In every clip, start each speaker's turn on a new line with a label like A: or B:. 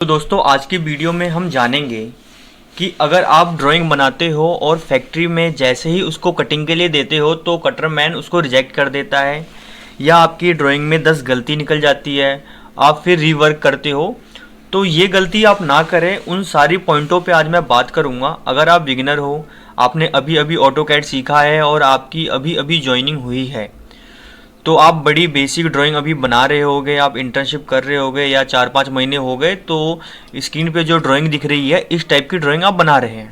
A: तो दोस्तों आज की वीडियो में हम जानेंगे कि अगर आप ड्राइंग बनाते हो और फैक्ट्री में जैसे ही उसको कटिंग के लिए देते हो तो कटर मैन उसको रिजेक्ट कर देता है या आपकी ड्राइंग में 10 गलती निकल जाती है, आप फिर रीवर्क करते हो। तो ये गलती आप ना करें, उन सारी पॉइंटों पे आज मैं बात करूँगा। अगर आप बिगिनर हो, आपने अभी अभी ऑटोकैड सीखा है और आपकी अभी अभी ज्वाइनिंग हुई है, तो आप बड़ी बेसिक ड्राइंग अभी बना रहे होगे, आप इंटर्नशिप कर रहे होगे या 4-5 महीने हो गए, तो स्क्रीन पे जो ड्राइंग दिख रही है इस टाइप की ड्राइंग आप बना रहे हैं।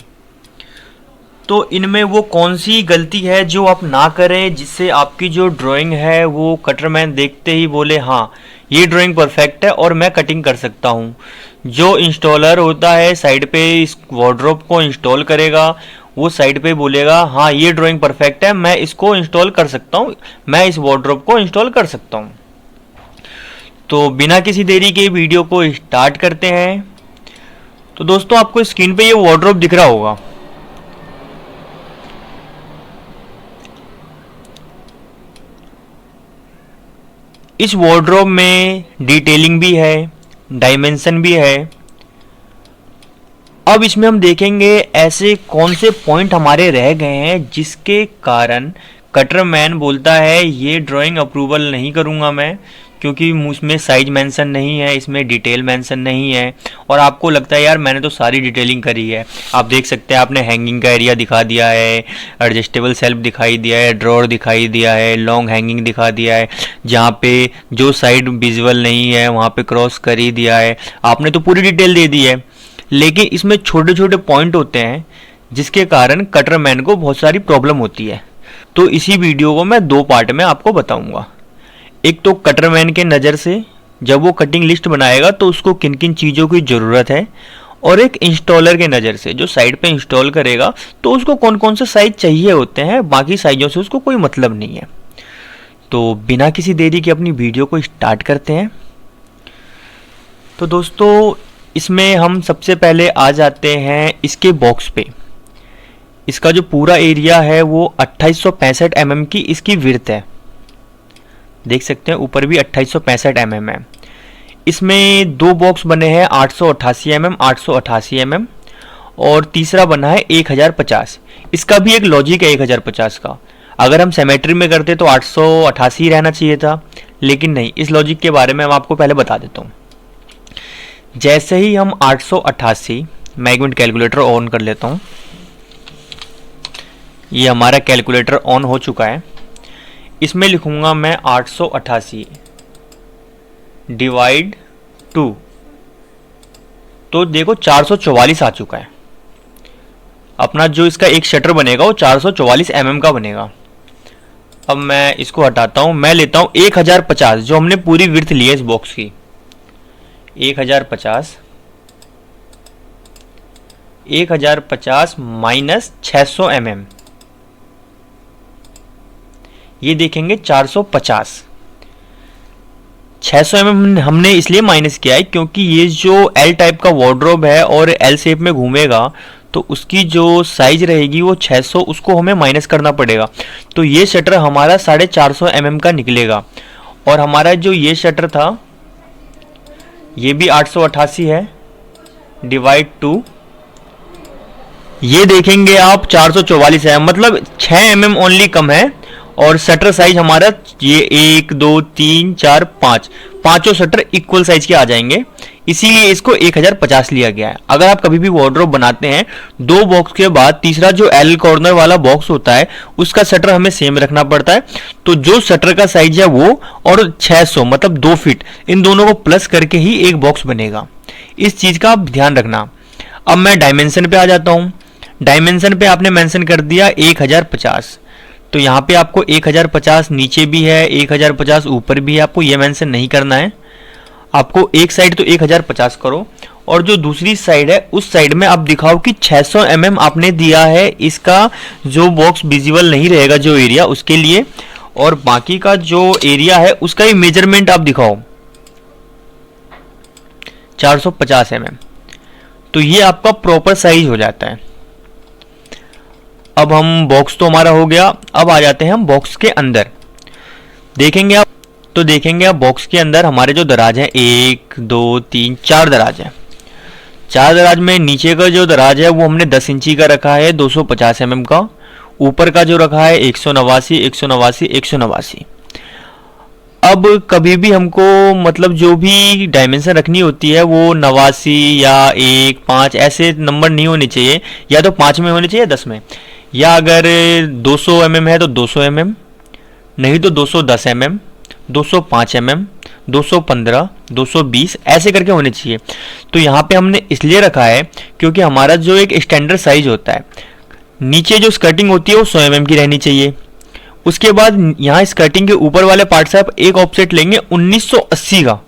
A: तो इनमें वो कौन सी गलती है जो आप ना करें जिससे आपकी जो ड्राइंग है वो कटरमैन देखते ही बोले हाँ ये ड्राइंग परफेक्ट है और मैं कटिंग कर सकता हूँ। जो इंस्टॉलर होता है साइड पे इस वार्डरोब को इंस्टॉल करेगा, वो साइड पे बोलेगा हाँ ये ड्राइंग परफेक्ट है, मैं इसको इंस्टॉल कर सकता हूँ, मैं इस वार्डरोब को इंस्टॉल कर सकता हूँ। तो बिना किसी देरी के वीडियो को स्टार्ट करते हैं। तो दोस्तों आपको स्क्रीन पे ये वार्डरोब दिख रहा होगा। इस वार्डरोब में डिटेलिंग भी है, डायमेंशन भी है। अब इसमें हम देखेंगे ऐसे कौन से पॉइंट हमारे रह गए हैं जिसके कारण कटरमैन बोलता है ये ड्राइंग अप्रूवल नहीं करूंगा मैं, क्योंकि उसमें साइज मेंशन नहीं है, इसमें डिटेल मेंशन नहीं है। और आपको लगता है यार मैंने तो सारी डिटेलिंग करी है। आप देख सकते हैं आपने हैंगिंग का एरिया दिखा दिया है, एडजस्टेबल सेल्फ दिखाई दिया है, ड्रॉर दिखाई दिया है, लॉन्ग हैंगिंग दिखा दिया है, जहाँ पे जो साइड विजुअल नहीं है वहाँ पे क्रॉस कर ही दिया है। आपने तो पूरी डिटेल दे दी है, लेकिन इसमें छोटे छोटे पॉइंट होते हैं जिसके कारण कटरमैन को बहुत सारी प्रॉब्लम होती है। तो इसी वीडियो को मैं 2 पार्ट में आपको बताऊंगा। एक तो कटरमैन के नज़र से जब वो कटिंग लिस्ट बनाएगा तो उसको किन किन चीज़ों की ज़रूरत है, और एक इंस्टॉलर के नज़र से जो साइड पे इंस्टॉल करेगा तो उसको कौन कौन से साइज चाहिए होते हैं, बाकी साइजों से उसको कोई मतलब नहीं है। तो बिना किसी देरी के अपनी वीडियो को स्टार्ट करते हैं। तो दोस्तों इसमें हम सबसे पहले आ जाते हैं इसके बॉक्स पे। इसका जो पूरा एरिया है वो 2865 mm की इसकी विड्थ है। देख सकते हैं ऊपर भी 2865 mm है। इसमें 2 बॉक्स बने हैं 888 mm 888 mm, और तीसरा बना है 1050। इसका भी एक लॉजिक है 1050 का। अगर हम सिमेट्री में करते तो 888 रहना चाहिए था, लेकिन नहीं। इस लॉजिक के बारे में मैं आपको पहले बता देता हूँ। जैसे ही हम 888, मैं 1 मिनट कैलकुलेटर ऑन कर लेता हूँ। ये हमारा कैलकुलेटर ऑन हो चुका है। इसमें लिखूंगा मैं 888 डिवाइड 2, तो देखो 444 आ चुका है। अपना जो इसका एक शटर बनेगा वो 444 mm का बनेगा। अब मैं इसको हटाता हूँ, मैं लेता हूँ 1050, जो हमने पूरी विड्थ ली है इस बॉक्स की। 1050 माइनस 600 mm, ये देखेंगे 450। 600 mm हमने इसलिए माइनस किया है क्योंकि ये जो एल टाइप का वार्डरोब है और एल शेप में घूमेगा तो उसकी जो साइज रहेगी वो 600, उसको हमें माइनस करना पड़ेगा। तो ये शटर हमारा 450 mm का निकलेगा। और हमारा जो ये शटर था ये भी 888 है डिवाइड 2, ये देखेंगे आप 444 है, मतलब 6 mm ओनली कम है। और शटर साइज हमारा ये 1 2 3 4 5, पांचों शटर इक्वल साइज के आ जाएंगे, इसीलिए इसको 1050 लिया गया है। अगर आप कभी भी वार्डरोब बनाते हैं 2 बॉक्स के बाद तीसरा जो एल कॉर्नर वाला बॉक्स होता है उसका शटर हमें सेम रखना पड़ता है। तो जो शटर का साइज है वो और 600 मतलब 2 फीट, इन दोनों को प्लस करके ही एक बॉक्स बनेगा। इस चीज का आप ध्यान रखना। अब मैं डायमेंशन पे आ जाता हूँ। डायमेंशन पे आपने मेंशन कर दिया 1050, तो यहाँ पे आपको 1050 नीचे भी है, 1050 ऊपर भी है, आपको ये मेंशन नहीं करना है। आपको एक साइड तो 1050 करो, और जो दूसरी साइड है उस साइड में आप दिखाओ कि 600 mm आपने दिया है इसका जो बॉक्स विजिबल नहीं रहेगा जो एरिया, उसके लिए। और बाकी का जो एरिया है उसका ही मेजरमेंट आप दिखाओ 450 mm, तो ये आपका प्रॉपर साइज हो जाता है। अब हम बॉक्स तो हमारा हो गया, अब आ जाते हैं हम बॉक्स के अंदर। देखेंगे आप बॉक्स के अंदर हमारे जो दराज हैं 1 2 3 4 दराज हैं। चार दराज में नीचे का जो दराज है वो हमने 10 इंची का रखा है 250 mm का, ऊपर का जो रखा है 189, 189, 189। अब कभी भी हमको मतलब जो भी डायमेंशन रखनी होती है वो 89 या 1, 5 ऐसे नंबर नहीं होने चाहिए, या तो 5 में होने चाहिए 10 में, या अगर 200 mm है तो 200 mm, नहीं तो 210 mm, 205 mm, 215, 220 ऐसे करके होने चाहिए। तो यहाँ पे हमने इसलिए रखा है क्योंकि हमारा जो एक स्टैंडर्ड साइज होता है, नीचे जो स्कर्टिंग होती है वो 100 mm की रहनी चाहिए। उसके बाद यहाँ स्कर्टिंग के ऊपर वाले पार्ट से आप एक ऑफसेट लेंगे 1980 का,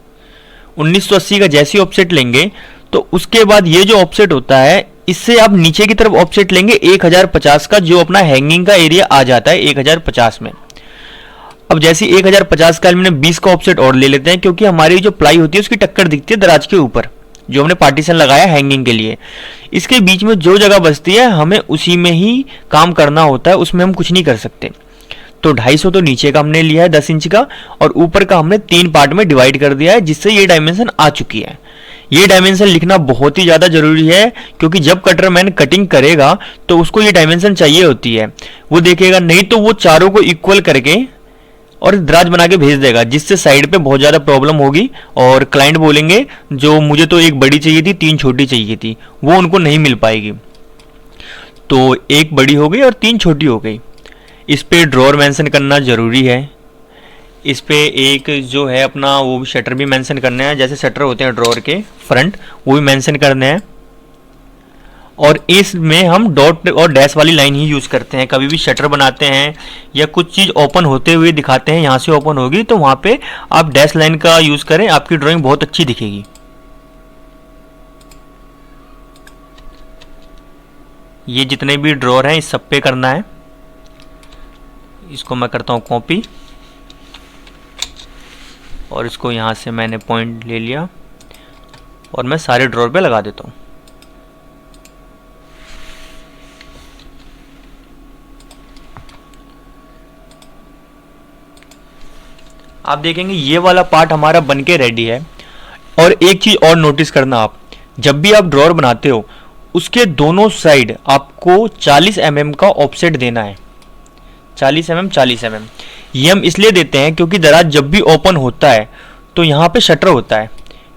A: 1980 का जैसे ऑफसेट लेंगे तो उसके बाद ये जो ऑफसेट होता है इससे आप नीचे की तरफ ऑफसेट लेंगे 1050 का, जो अपना हैंगिंग का एरिया आ जाता है 1050 में। अब जैसे 1050 का हमने 20 का ऑफसेट और ले लेते हैं, क्योंकि हमारी जो प्लाई होती है उसकी टक्कर दिखती है दराज के ऊपर जो हमने पार्टीशन लगाया हैंगिंग के लिए। इसके बीच में जो जगह बचती है हमें उसी में ही काम करना होता है, उसमें हम कुछ नहीं कर सकते। तो 250 तो नीचे का हमने लिया है 10 इंच का, और ऊपर का हमने 3 पार्ट में डिवाइड कर दिया है, जिससे ये डायमेंशन आ चुकी है। ये डायमेंशन लिखना बहुत ही ज़्यादा जरूरी है, क्योंकि जब कटरमैन कटिंग करेगा तो उसको ये डायमेंशन चाहिए होती है, वो देखेगा, नहीं तो वो चारों को इक्वल करके और दराज बना के भेज देगा, जिससे साइड पे बहुत ज़्यादा प्रॉब्लम होगी और क्लाइंट बोलेंगे जो मुझे तो एक बड़ी चाहिए थी 3 छोटी चाहिए थी, वो उनको नहीं मिल पाएगी। तो एक बड़ी हो गई और 3 छोटी हो गई। इस पे ड्रॉर मेंशन करना ज़रूरी है। इस पे एक जो है अपना वो भी शटर भी मेंशन करने हैं, जैसे शटर होते हैं ड्रॉर के फ्रंट, वो भी मेंशन करने हैं। और इसमें हम डॉट और डैश वाली लाइन ही यूज़ करते हैं। कभी भी शटर बनाते हैं या कुछ चीज़ ओपन होते हुए दिखाते हैं, यहाँ से ओपन होगी तो वहाँ पे आप डैश लाइन का यूज़ करें, आपकी ड्राइंग बहुत अच्छी दिखेगी। ये जितने भी ड्रॉर हैं इस सब पे करना है। इसको मैं करता हूँ कॉपी, और इसको यहाँ से मैंने पॉइंट ले लिया और मैं सारे ड्रॉर पे लगा देता हूँ। आप देखेंगे ये वाला पार्ट हमारा बनके रेडी है। और एक चीज़ और नोटिस करना, आप जब भी आप ड्रॉर बनाते हो उसके दोनों साइड आपको 40 mm का ऑफसेट देना है। 40 mm 40 mm ये हम इसलिए देते हैं क्योंकि दराज जब भी ओपन होता है तो यहाँ पे शटर होता है।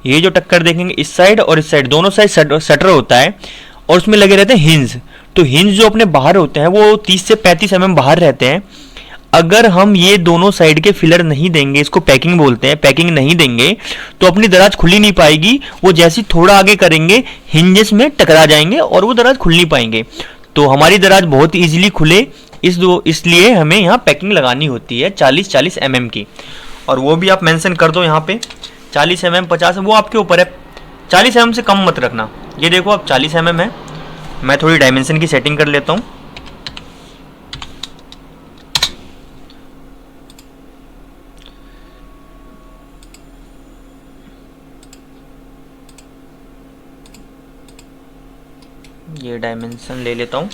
A: ये जो टक्कर देखेंगे इस साइड और इस साइड, दोनों साइड शटर होता है और उसमें लगे रहते हैं हिंज। तो हिंज जो अपने बाहर होते हैं वो 30 से 35 mm बाहर रहते हैं। अगर हम ये दोनों साइड के फिलर नहीं देंगे, इसको पैकिंग बोलते हैं, पैकिंग नहीं देंगे तो अपनी दराज खुल ही नहीं पाएगी। वो जैसे थोड़ा आगे करेंगे हिंजेस में टकरा जाएंगे और वो दराज खुल नहीं पाएंगे। तो हमारी दराज बहुत ईजिली खुले इसलिए हमें यहाँ पैकिंग लगानी होती है 40 mm की। और वो भी आप मेंशन कर दो यहाँ पे 40 mm 50, वो आपके ऊपर है। 40 mm से कम मत रखना। ये देखो अब 40 mm है। मैं थोड़ी डायमेंशन की सेटिंग कर लेता हूँ। ये डायमेंशन ले लेता हूँ।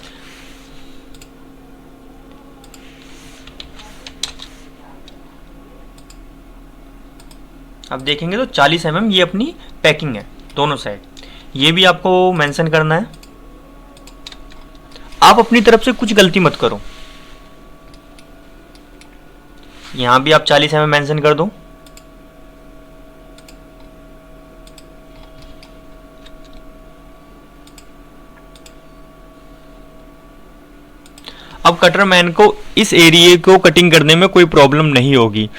A: अब देखेंगे तो 40 mm ये अपनी पैकिंग है दोनों साइड। ये भी आपको मेंशन करना है। आप अपनी तरफ से कुछ गलती मत करो। यहां भी आप 40 mm मेंशन कर दो। अब कटरमैन को इस एरिया को कटिंग करने में कोई प्रॉब्लम नहीं होगी।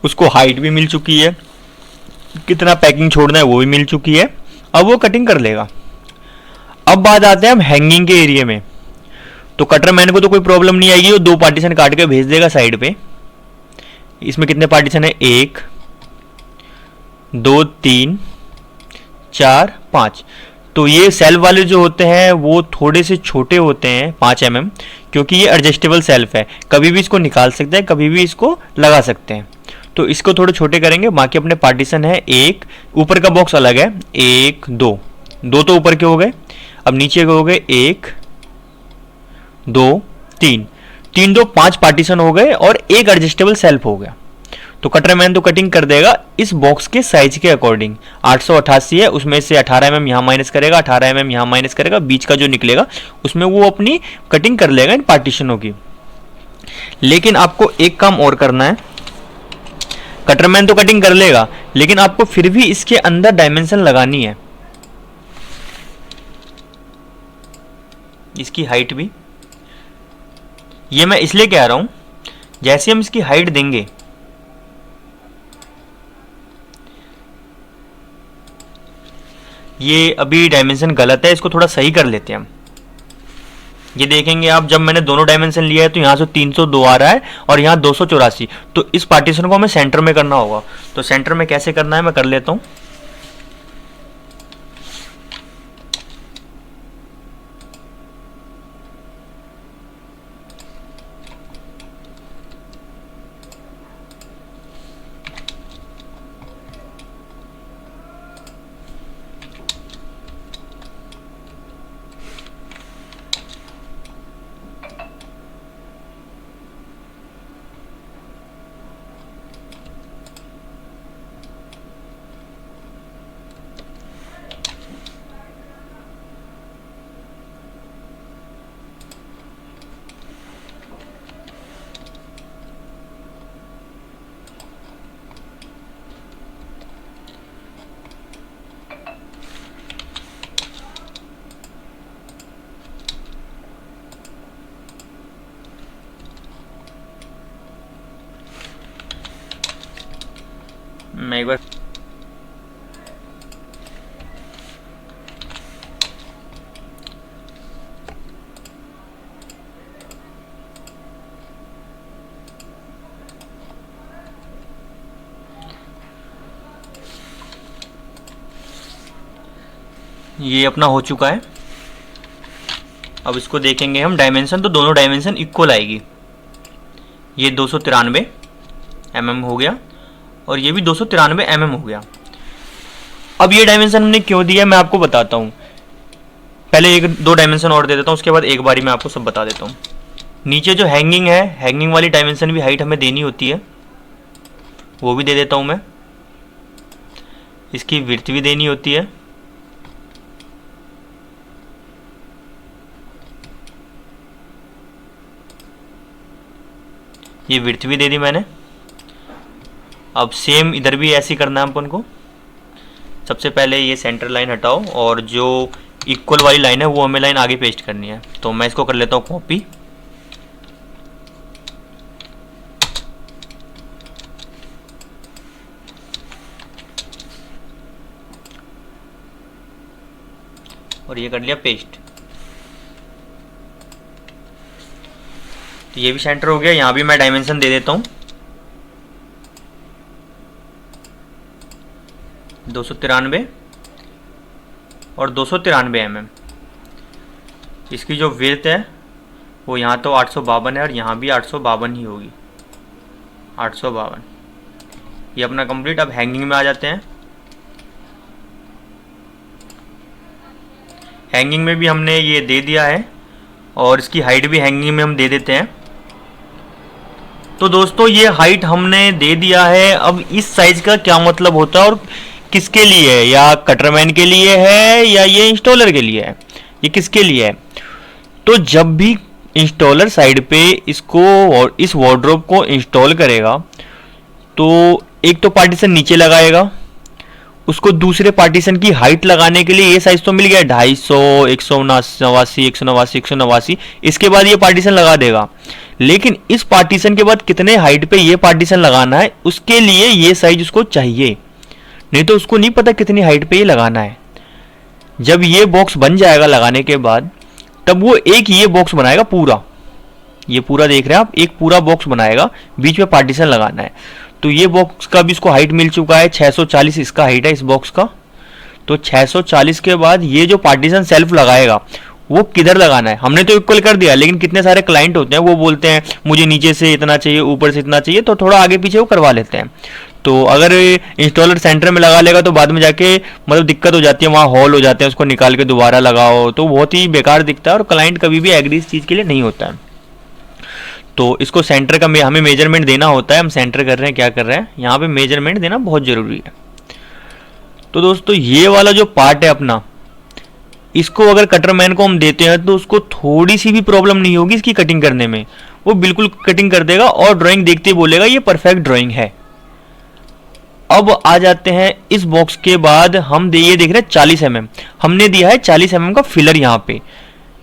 A: उसको हाइट भी मिल चुकी है, कितना पैकिंग छोड़ना है वो भी मिल चुकी है। अब वो कटिंग कर लेगा। अब बात आते हैं हम हैंगिंग के एरिया में। तो कटरमैन को तो कोई प्रॉब्लम नहीं आएगी, वो 2 पार्टीशन काट के भेज देगा साइड पे। इसमें कितने पार्टीशन है? 1 2 3 4 5। तो ये सेल्फ वाले जो होते हैं वो थोड़े से छोटे होते हैं 5 mm, क्योंकि ये एडजस्टेबल सेल्फ है। कभी भी इसको निकाल सकते हैं, कभी भी इसको लगा सकते हैं। तो इसको थोड़े छोटे करेंगे। बाकी अपने पार्टीशन है 1, ऊपर का बॉक्स अलग है 1 2 2 तो ऊपर के हो गए। अब नीचे के हो गए 1 2 3 3 2 5 पार्टीशन हो गए और एक एडजस्टेबल सेल्फ हो गया। तो कटर मैन तो कटिंग कर देगा इस बॉक्स के साइज के अकॉर्डिंग। 888 है, उसमें से 18 mm यहाँ माइनस करेगा, 18 mm यहाँ माइनस करेगा, बीच का जो निकलेगा उसमें वो अपनी कटिंग कर लेगा इन पार्टीशनों की। लेकिन आपको एक काम और करना है, कटर मैन तो कटिंग कर लेगा लेकिन आपको फिर भी इसके अंदर डायमेंशन लगानी है, इसकी हाइट भी। ये मैं इसलिए कह रहा हूं, जैसे हम इसकी हाइट देंगे ये अभी डायमेंशन गलत है, इसको थोड़ा सही कर लेते हैं हम। ये देखेंगे आप, जब मैंने दोनों डायमेंशन लिया है तो यहाँ से 302 आ रहा है और यहाँ 284, तो इस पार्टीशन को हमें सेंटर में करना होगा। तो सेंटर में कैसे करना है मैं कर लेता हूँ। मैं एक बार ये अपना हो चुका है। अब इसको देखेंगे हम डायमेंशन, तो दोनों डायमेंशन इक्वल आएगी। ये 293 mm हो गया और ये भी 293 mm हो गया। अब ये डायमेंशन हमने क्यों दिया मैं आपको बताता हूँ। पहले एक दो डायमेंशन और दे देता हूँ, उसके बाद एक बारी मैं आपको सब बता देता हूँ। नीचे जो हैंगिंग है, हैंगिंग वाली डायमेंशन भी हाइट हमें देनी होती है, वो भी दे देता हूँ मैं। इसकी विड्थ भी देनी होती है। ये विड्थ भी दे दी मैंने। अब सेम इधर भी ऐसे ही करना है अपन को। सबसे पहले ये सेंटर लाइन हटाओ और जो इक्वल वाली लाइन है वो हमें लाइन आगे पेस्ट करनी है। तो मैं इसको कर लेता हूँ कॉपी। और ये कर लिया पेस्ट। तो ये भी सेंटर हो गया। यहाँ भी मैं डायमेंशन दे देता हूँ 293 और 293 mm। इसकी जो विड्थ है वो यहाँ तो 852 है और यहाँ भी 852 ही होगी, 852। ये अपना कंप्लीट। अब हैंगिंग में आ जाते हैं। हैंगिंग में भी हमने ये दे दिया है और इसकी हाइट भी हैंगिंग में हम दे देते हैं। तो दोस्तों ये हाइट हमने दे दिया है। अब इस साइज का क्या मतलब होता है और किसके लिए है, या कटरमैन के लिए है या ये इंस्टॉलर के लिए है, ये किसके लिए है। तो जब भी इंस्टॉलर साइड पे इसको और इस वार्डरोब को इंस्टॉल करेगा तो एक तो पार्टीशन नीचे लगाएगा, उसको दूसरे पार्टीशन की हाइट लगाने के लिए ये साइज तो मिल गया 250, 189, 189, इसके बाद ये पार्टीशन लगा देगा। लेकिन इस पार्टीशन के बाद कितने हाइट पे ये पार्टीशन लगाना है उसके लिए ये साइज उसको चाहिए, नहीं तो उसको नहीं पता कितनी हाइट पे ये लगाना है। जब ये बॉक्स बन जाएगा लगाने के बाद, तब वो एक ये बॉक्स बनाएगा पूरा, ये पूरा देख रहे हैं आप, एक पूरा बॉक्स बनाएगा, बीच में पार्टीशन लगाना है। तो ये बॉक्स का भी इसको हाइट मिल चुका है 640 इसका हाइट है इस बॉक्स का। तो 640 के बाद ये जो पार्टीशन सेल्फ लगाएगा वो किधर लगाना है, हमने तो इक्वल कर दिया, लेकिन कितने सारे क्लाइंट होते हैं वो बोलते हैं मुझे नीचे से इतना चाहिए, ऊपर से इतना चाहिए, तो थोड़ा आगे पीछे वो करवा लेते हैं। तो अगर इंस्टॉलर सेंटर में लगा लेगा तो बाद में जाके मतलब दिक्कत हो जाती है, वहाँ हॉल हो जाते हैं, उसको निकाल के दोबारा लगाओ तो बहुत ही बेकार दिखता है और क्लाइंट कभी भी एग्री इस चीज़ के लिए नहीं होता है। तो इसको सेंटर का हमें मेजरमेंट देना होता है। हम सेंटर कर रहे हैं, क्या कर रहे हैं, यहाँ पे मेजरमेंट देना बहुत ज़रूरी है। तो दोस्तों ये वाला जो पार्ट है अपना, इसको अगर कटरमैन को हम देते हैं तो उसको थोड़ी सी भी प्रॉब्लम नहीं होगी इसकी कटिंग करने में, वो बिल्कुल कटिंग कर देगा और ड्राइंग देखते ही बोलेगा ये परफेक्ट ड्राइंग है। अब आ जाते हैं इस बॉक्स के बाद, हम ये देख रहे हैं 40 mm, हमने दिया है 40 mm का फिलर यहाँ पे।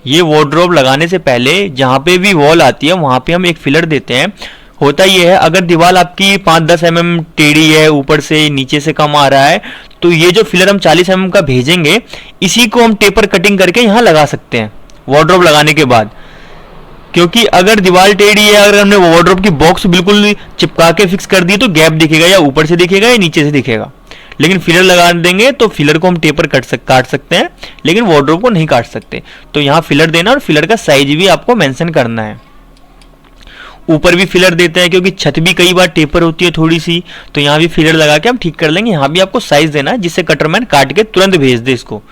A: ये वार्डरोब लगाने से पहले जहाँ पे भी वॉल आती है वहाँ पे हम एक फिलर देते हैं। होता ये है, अगर दीवार आपकी 5-10 mm टेढ़ी है, ऊपर से नीचे से कम आ रहा है, तो ये जो फिलर हम 40 mm का भेजेंगे, इसी को हम टेपर कटिंग करके यहाँ लगा सकते हैं वार्डरोब लगाने के बाद। क्योंकि अगर दीवार टेढ़ी है, अगर हमने वार्डरोब की बॉक्स बिल्कुल चिपका के फिक्स कर दी तो गैप दिखेगा, या ऊपर से दिखेगा या नीचे से दिखेगा। लेकिन फिलर लगा देंगे तो फिलर को हम टेपर काट सकते हैं, लेकिन वार्डरोब को नहीं काट सकते। तो यहाँ फिलर देना और फिलर का साइज भी आपको मेंशन करना है। ऊपर भी फिलर देते हैं क्योंकि छत भी कई बार टेपर होती है थोड़ी सी, तो यहाँ भी फिलर लगा के हम ठीक कर लेंगे। यहाँ भी आपको साइज देना है जिससे कटरमैन काट के तुरंत भेज दे इसको।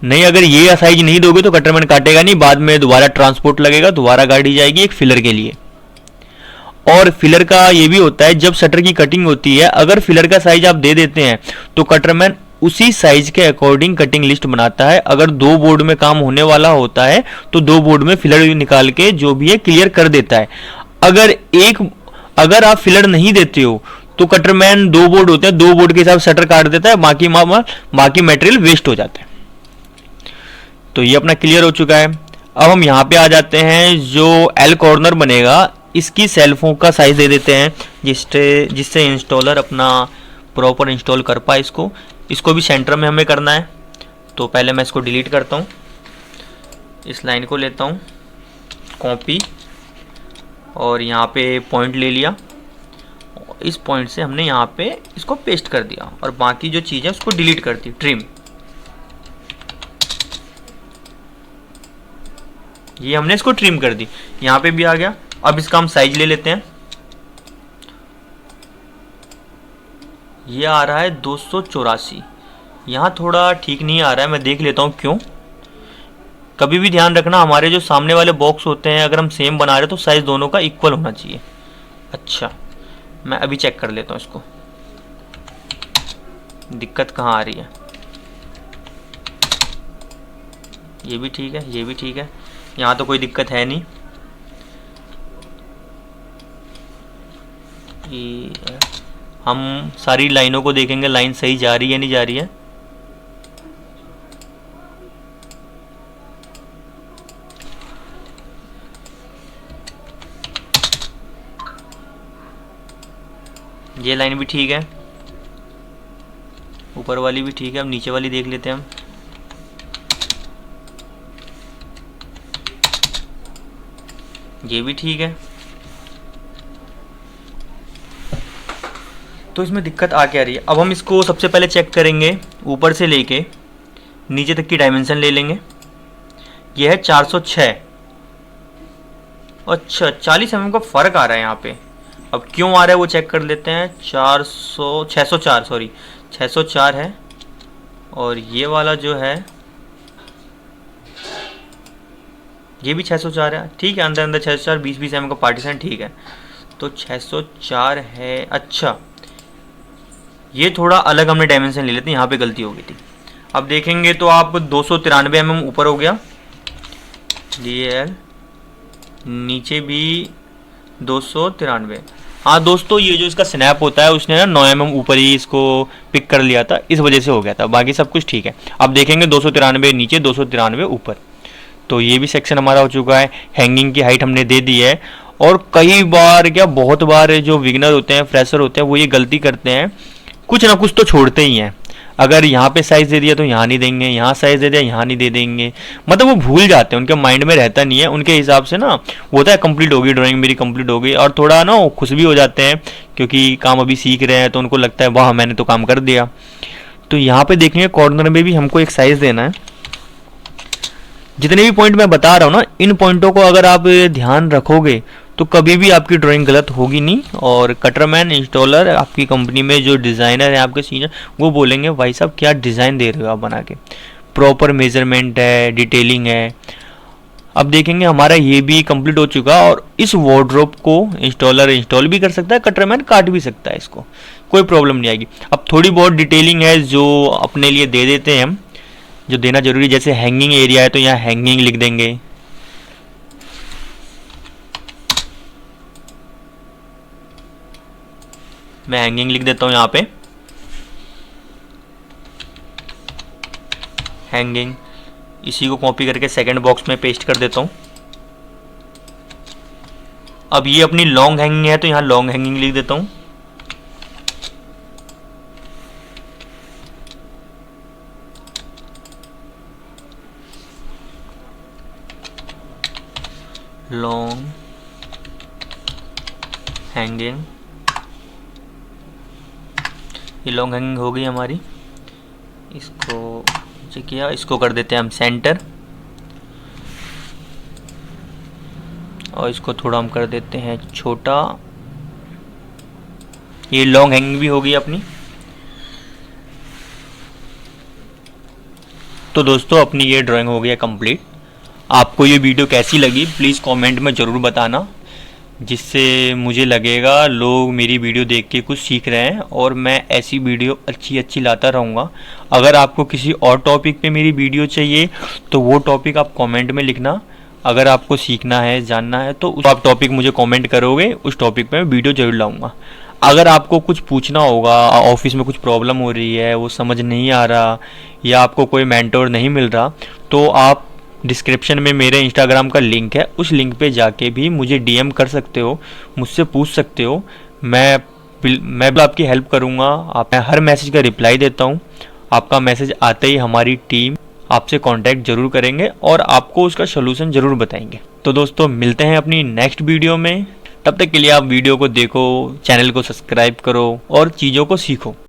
A: नहीं, अगर ये साइज नहीं दोगे तो कटरमैन काटेगा नहीं, बाद में दोबारा ट्रांसपोर्ट लगेगा, दोबारा गाड़ी जाएगी एक फिलर के लिए। और फिलर का ये भी होता है, जब शटर की कटिंग होती है, अगर फिलर का साइज आप दे देते हैं तो कटरमैन उसी साइज के अकॉर्डिंग कटिंग लिस्ट बनाता है। अगर 2 बोर्ड में काम होने वाला होता है तो 2 बोर्ड में फिलर निकाल के जो भी है क्लियर कर देता है। अगर आप फिलर नहीं देते हो तो कटरमैन 2 बोर्ड होते हैं, 2 बोर्ड के हिसाब से शटर काट देता है, बाकी मटेरियल वेस्ट हो जाता है। तो ये अपना क्लियर हो चुका है। अब हम यहाँ पे आ जाते हैं, जो एल कॉर्नर बनेगा इसकी सेल्फों का साइज दे देते हैं, जिससे इंस्टॉलर अपना प्रॉपर इंस्टॉल कर पाए इसको भी सेंटर में हमें करना है। तो पहले मैं इसको डिलीट करता हूँ, इस लाइन को लेता हूँ कॉपी, और यहाँ पे पॉइंट ले लिया, इस पॉइंट से हमने यहाँ पे इसको पेस्ट कर दिया, और बाकी जो चीज़ है उसको डिलीट कर दी, ट्रिम। ये हमने इसको ट्रिम कर दी, यहाँ पे भी आ गया। अब इसका हम साइज ले लेते हैं, ये आ रहा है 284। यहाँ थोड़ा ठीक नहीं आ रहा है, मैं देख लेता हूँ क्यों। कभी भी ध्यान रखना, हमारे जो सामने वाले बॉक्स होते हैं अगर हम सेम बना रहे हैं तो साइज दोनों का इक्वल होना चाहिए। अच्छा, मैं अभी चेक कर लेता हूँ इसको, दिक्कत कहाँ आ रही है। ये भी ठीक है, ये भी ठीक है, यहाँ तो कोई दिक्कत है नहीं। हम सारी लाइनों को देखेंगे, लाइन सही जा रही है नहीं जा रही है। ये लाइन भी ठीक है, ऊपर वाली भी ठीक है। अब नीचे वाली देख लेते हैं हम। ये भी ठीक है। तो इसमें दिक्कत आ क्या रही है, अब हम इसको सबसे पहले चेक करेंगे, ऊपर से लेके नीचे तक की डायमेंशन ले लेंगे। ये है 406। अच्छा, 40 mm का फ़र्क आ रहा है यहाँ पे। अब क्यों आ रहा है वो चेक कर लेते हैं। 604 है, और ये वाला जो है ये भी 604 है। ठीक है, अंदर 604, 20-20 mm का पार्टीशन, ठीक है। तो 604 है। अच्छा, ये थोड़ा अलग हमने डायमेंशन ले लेते हैं, यहाँ पे गलती हो गई थी। अब देखेंगे तो आप 293 mm ऊपर हो गया, DL नीचे भी 293। हाँ दोस्तों, ये जो इसका स्नैप होता है उसने ना 9 mm ऊपर ही इसको पिक कर लिया था, इस वजह से हो गया था, बाकी सब कुछ ठीक है। अब देखेंगे 293 नीचे, 293 ऊपर। तो ये भी सेक्शन हमारा हो चुका है। हैंगिंग की हाइट हमने दे दी है। और कई बार क्या, बहुत बार जो बिगिनर होते हैं, फ्रेशर होते हैं, वो ये गलती करते हैं, कुछ ना कुछ तो छोड़ते ही हैं। अगर यहाँ पे साइज दे दिया तो यहाँ नहीं देंगे, यहाँ साइज दे दिया यहाँ नहीं दे देंगे, मतलब वो भूल जाते हैं, उनके माइंड में रहता नहीं है। उनके हिसाब से ना होता है कंप्लीट होगी ड्राइंग मेरी, कंप्लीट हो गई, और थोड़ा ना खुश भी हो जाते हैं क्योंकि काम अभी सीख रहे हैं, तो उनको लगता है वाह मैंने तो काम कर दिया। तो यहाँ पे देखेंगे कॉर्नर में भी हमको एक साइज देना है। जितने भी पॉइंट मैं बता रहा हूँ ना, इन पॉइंटों को अगर आप ध्यान रखोगे तो कभी भी आपकी ड्राइंग गलत होगी नहीं। और कटरमैन इंस्टॉलर, आपकी कंपनी में जो डिज़ाइनर है, आपके सीनियर, वो बोलेंगे भाई साहब क्या डिज़ाइन दे रहे हो आप बना के, प्रॉपर मेजरमेंट है, डिटेलिंग है। अब देखेंगे हमारा ये भी कंप्लीट हो चुका, और इस वार्डरोब को इंस्टॉल भी कर सकता है, कटरमैन काट भी सकता है, इसको कोई प्रॉब्लम नहीं आएगी। अब थोड़ी बहुत डिटेलिंग है जो अपने लिए दे देते हैं हम, जो देना जरूरी, जैसे हैंगिंग एरिया है तो यहाँ हैंगिंग लिख देंगे। मैं हैंगिंग लिख देता हूँ यहाँ पे, हैंगिंग। इसी को कॉपी करके सेकंड बॉक्स में पेस्ट कर देता हूँ। अब ये अपनी लॉन्ग हैंगिंग है तो यहाँ लॉन्ग हैंगिंग लिख देता हूँ। लॉन्ग हैंगिंग, ये लॉन्ग हैंगिंग हो गई हमारी। इसको नीचे किया, इसको कर देते हैं हम सेंटर, और इसको थोड़ा हम कर देते हैं छोटा। ये लॉन्ग हैंगिंग भी हो गई अपनी। तो दोस्तों अपनी ये ड्राइंग हो गया कंप्लीट। आपको ये वीडियो कैसी लगी प्लीज़ कमेंट में ज़रूर बताना, जिससे मुझे लगेगा लोग मेरी वीडियो देख के कुछ सीख रहे हैं, और मैं ऐसी वीडियो अच्छी लाता रहूँगा। अगर आपको किसी और टॉपिक पे मेरी वीडियो चाहिए तो वो टॉपिक आप कमेंट में लिखना। अगर आपको सीखना है, जानना है, तो आप टॉपिक मुझे कमेंट करोगे, उस टॉपिक पे मैं वीडियो जरूर लाऊंगा। अगर आपको कुछ पूछना होगा, ऑफिस में कुछ प्रॉब्लम हो रही है, वो समझ नहीं आ रहा, या आपको कोई मेंटोर नहीं मिल रहा, तो आप डिस्क्रिप्शन में मेरे इंस्टाग्राम का लिंक है, उस लिंक पे जाके भी मुझे डीएम कर सकते हो, मुझसे पूछ सकते हो। मैं भी आपकी हेल्प करूँगा। मैं हर मैसेज का रिप्लाई देता हूँ। आपका मैसेज आते ही हमारी टीम आपसे कांटेक्ट जरूर करेंगे और आपको उसका सलूशन ज़रूर बताएंगे। तो दोस्तों मिलते हैं अपनी नेक्स्ट वीडियो में। तब तक के लिए आप वीडियो को देखो, चैनल को सब्सक्राइब करो और चीज़ों को सीखो।